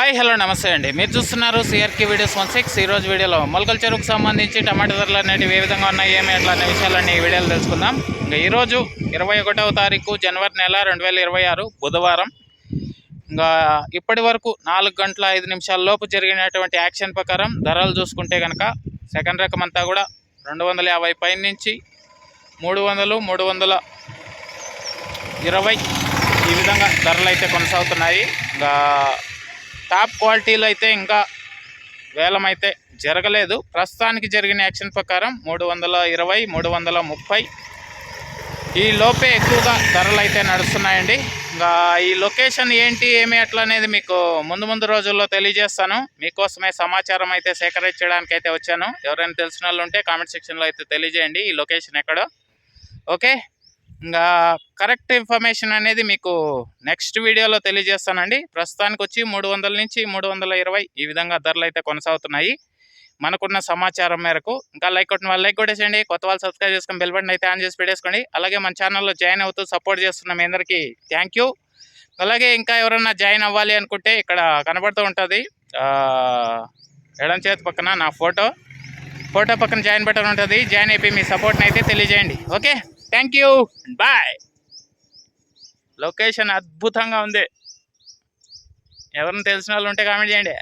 Hi hello నమస్తే అండి. మీరు చూస్తున్నారు సిఆర్కే వీడియోస్ 16. ఈరోజు వీడియోలో మొలకల చెరువుకు సంబంధించి టమాటా ధరలు అనేటివి ఏ విధంగా ఉన్నాయి, ఏమి ఎట్లా అనే విషయాలన్నీ ఈ వీడియోలో తెలుసుకుందాం. ఇంకా ఈరోజు 21వ తారీఖు జనవరి నెల 2026 బుధవారం. ఇంకా ఇప్పటి వరకు 4 గంటల 5 నిమిషాల లోపు జరిగినటువంటి యాక్షన్ ప్రకారం ధరలు చూసుకుంటే కనుక సెకండ్ రకం అంతా కూడా 250 పైన నుంచి 300, 320 ఈ విధంగా ధరలు అయితే కొనసాగుతున్నాయి. ఇంకా టాప్ క్వాలిటీలు అయితే ఇంకా వేలం అయితే జరగలేదు. ప్రస్తుతానికి జరిగిన యాక్షన్ ప్రకారం 320, 330 ఈ లోపే ఎక్కువగా ధరలు అయితే నడుస్తున్నాయండి. ఇంకా ఈ లొకేషన్ ఏంటి ఏమి ఎట్లా అనేది మీకు ముందు రోజుల్లో తెలియజేస్తాను. మీకోసమే సమాచారం అయితే సేకరించడానికి అయితే వచ్చాను. ఎవరైనా తెలిసిన వాళ్ళు ఉంటే కామెంట్ సెక్షన్లో అయితే తెలియజేయండి ఈ లొకేషన్ ఎక్కడో. ఓకే, ఇంకా కరెక్ట్ ఇన్ఫర్మేషన్ అనేది మీకు నెక్స్ట్ వీడియోలో తెలియజేస్తానండి. ప్రస్తుతానికి వచ్చి 300 నుంచి 320 ఈ విధంగా ధరలు అయితే కొనసాగుతున్నాయి మనకున్న సమాచారం మేరకు. ఇంకా లైక్ కొట్టిన వాళ్ళు లైక్ కొట్టేసేయండి, కొత్త వాళ్ళు సబ్స్క్రైబ్ చేసుకొని బెల్ బటన్ అయితే ఆన్ చేసి పెట్టేసుకోండి. అలాగే మన ఛానల్లో జాయిన్ అవుతూ సపోర్ట్ చేస్తున్న మీ అందరికీ థ్యాంక్ యూ. అలాగే ఇంకా ఎవరన్నా జాయిన్ అవ్వాలి అనుకుంటే ఇక్కడ కనబడుతూ ఉంటుంది ఎడం చేతి పక్కన నా ఫోటో పక్కన జాయిన్ బటన్ ఉంటుంది. జాయిన్ అయిపోయి మీ సపోర్ట్ని అయితే తెలియజేయండి. Okay, thank you, bye. Location అద్భుతంగా ఉంది. ఎవరైనా తెలిసిన వాళ్ళు ఉంటే కామెంట్ చేయండి.